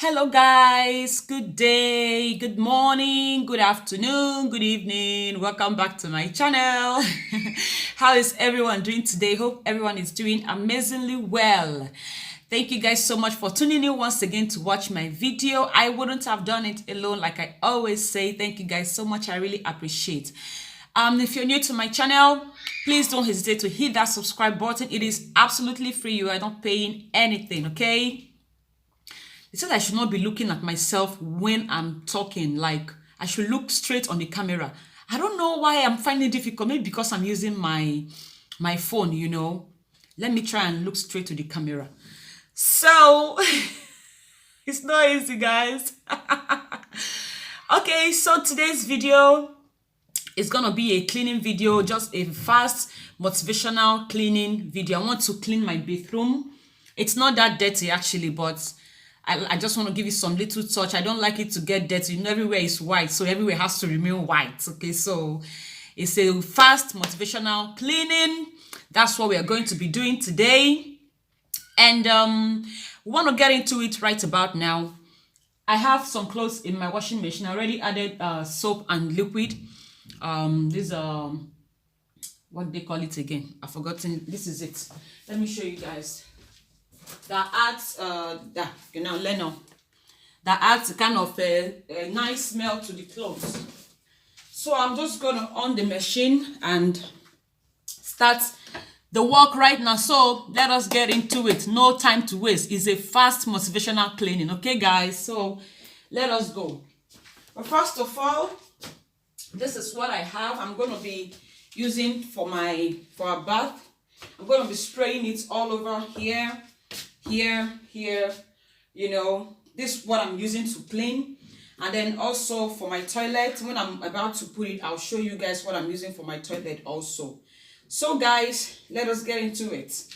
Hello guys, good day, good morning, good afternoon, good evening. Welcome back to my channel. How is everyone doing today? Hope everyone is doing amazingly well. Thank you guys so much for tuning in once again to watch my video. I wouldn't have done it alone, like I always say. Thank you guys so much. I really appreciate. If you're new to my channel, please don't hesitate to hit that subscribe button. It is absolutely free. You are not paying anything, okay? It says I should not be looking at myself when I'm talking. Like, I should look straight on the camera. I don't know why I'm finding it difficult. Maybe because I'm using my phone, you know. Let me try and look straight to the camera. So, it's not easy, guys. Okay, so today's video is going to be a cleaning video. Just a fast, motivational cleaning video. I want to clean my bathroom. It's not that dirty, actually, but I just want to give you some little touch. I don't like it to get dirty. You know, everywhere is white, so everywhere has to remain white. Okay, so it's a fast motivational cleaning. That's what we are going to be doing today. And we want to get into it right about now. I have some clothes in my washing machine. I already added soap and liquid. This what they call it again? I've forgotten. This is it. Let me show you guys. That adds that adds kind of a nice smell to the clothes. So I'm just gonna on the machine and start the work right now. So let us get into it. No time to waste. It's a fast motivational cleaning, okay guys? So let us go. But first of all, this is what I have. I'm gonna be using for a bath. I'm gonna be spraying it all over here, you know. This is what I'm using to clean. And then also for my toilet, when I'm about to put it, I'll show you guys what I'm using for my toilet also. So guys, let us get into it.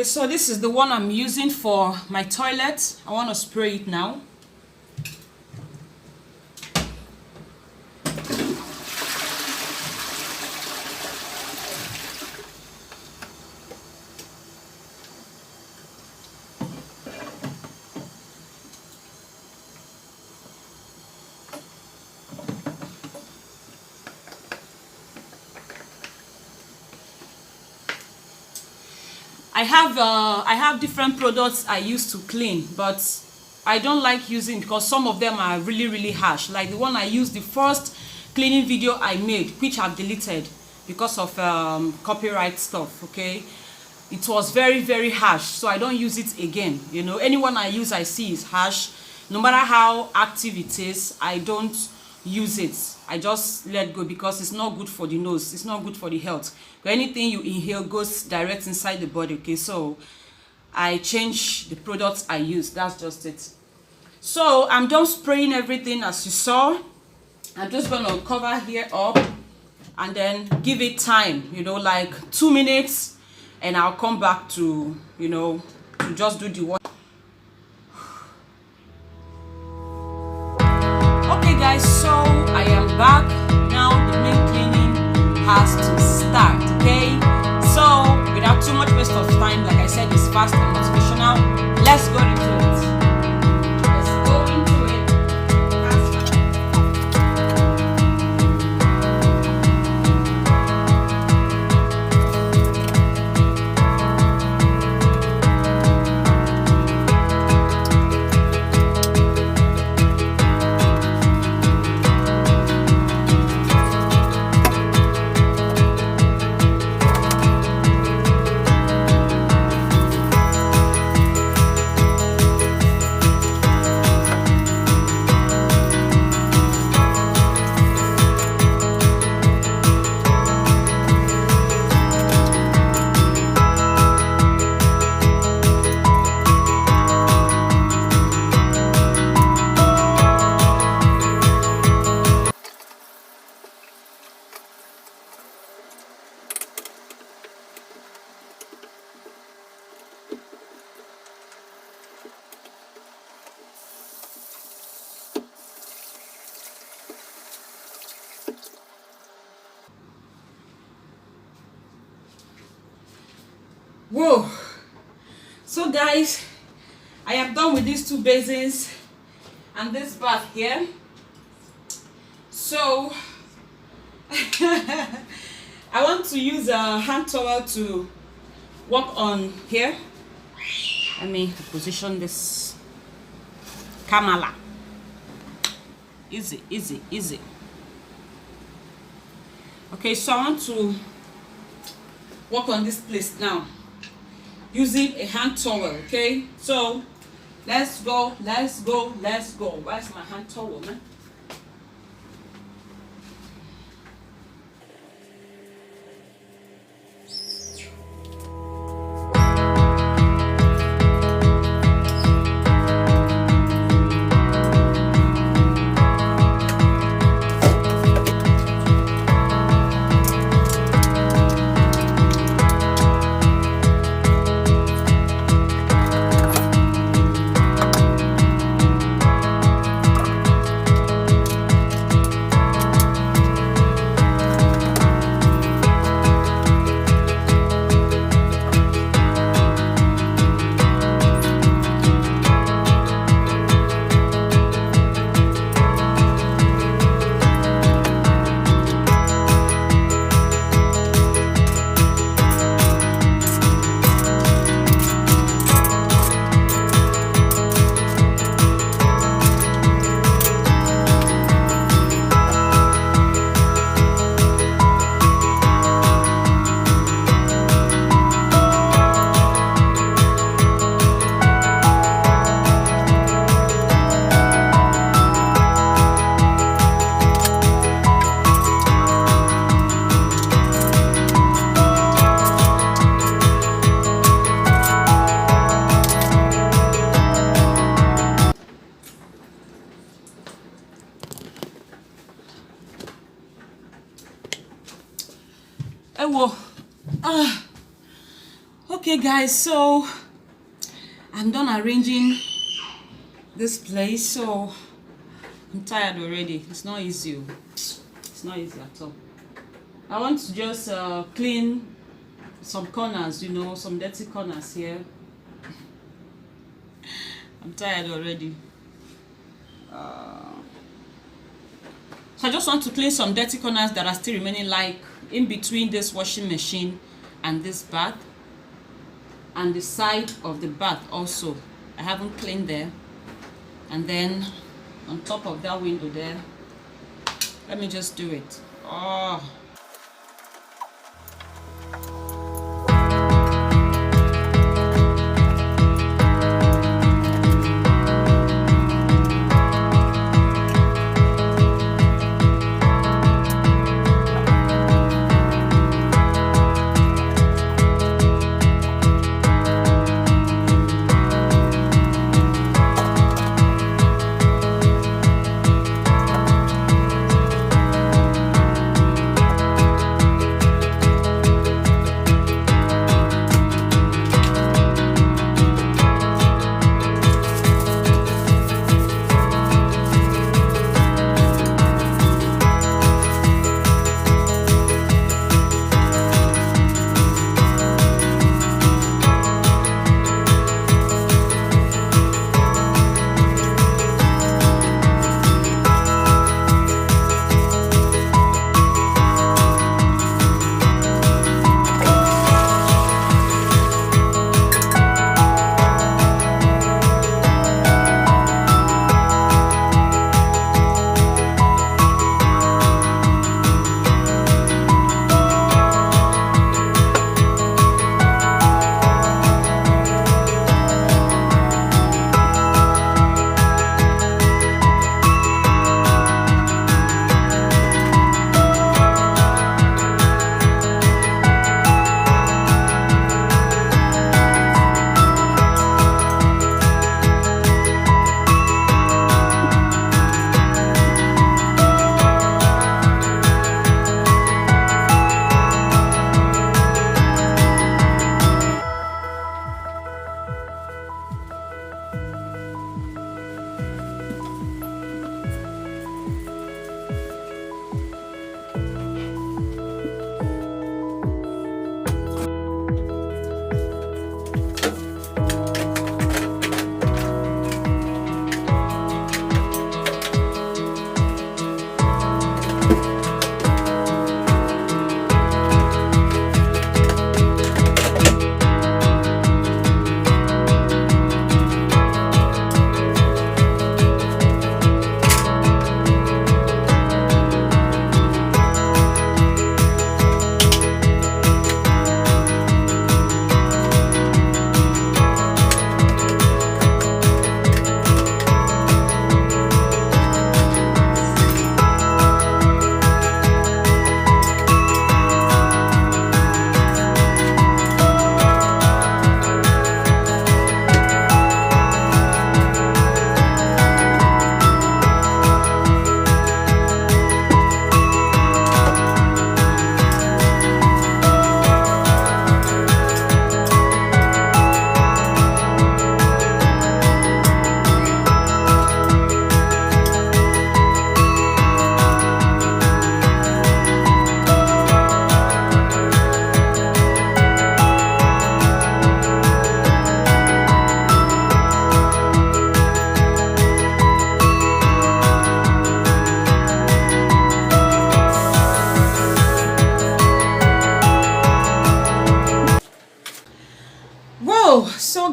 So this is the one I'm using for my toilet. I want to spray it now. I have different products I use to clean, but I don't like using because some of them are really harsh. Like the one I used, the first cleaning video I made, which I've deleted because of copyright stuff. Okay, it was very harsh, so I don't use it again. You know, anyone I use I see is harsh. No matter how active it is, I don't use it. I just let go because it's not good for the nose. It's not good for the health. But anything you inhale goes direct inside the body. Okay, so I change the products I use. That's just it. So I'm done spraying everything as you saw. I'm just gonna cover here up and then give it time, you know, like 2 minutes, and I'll come back to, you know, to just do the work. Okay guys, so I am back. Now the main cleaning has to start, okay? So without too much waste of time, like I said, it's fast and motivational. Let's go into it. Let's go into it. Whoa. So guys, I am done with these two basins and this bath here. So I want to use a hand towel to work on here. Let me position this camera. Easy, easy, easy. Okay, so I want to work on this place now using a hand towel. Okay, so let's go, let's go, let's go. Where's my hand towel, man? Oh, okay guys, so I'm done arranging this place. So I'm tired already. It's not easy. It's not easy at all. I want to just clean some corners, you know, some dirty corners here. I'm tired already. So I just want to clean some dirty corners that are still remaining, like in between this washing machine and this bath, and the side of the bath also. I haven't cleaned there. And then on top of that window there, let me just do it. Oh.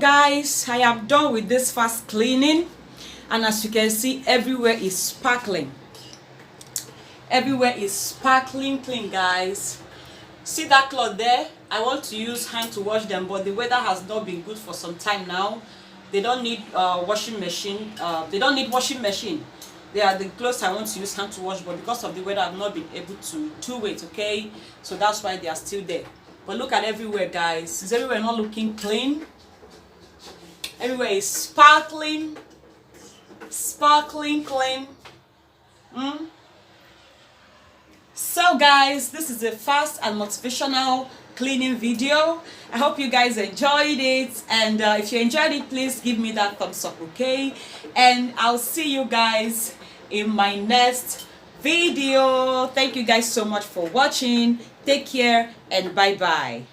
guys, I am done with this fast cleaning, and as you can see, everywhere is sparkling. Everywhere is sparkling clean, guys. See that cloth there? I want to use hand to wash them, but the weather has not been good for some time now. They don't need washing machine. They don't need washing machine. They are the clothes I want to use hand to wash, but because of the weather, I've not been able to do it. Okay, so that's why they are still there. But look at everywhere, guys. Is everywhere not looking clean? Everywhere is sparkling clean. So guys, this is a fast and motivational cleaning video. I hope you guys enjoyed it, and if you enjoyed it, please give me that thumbs up, okay? And I'll see you guys in my next video. Thank you guys so much for watching. Take care and bye bye.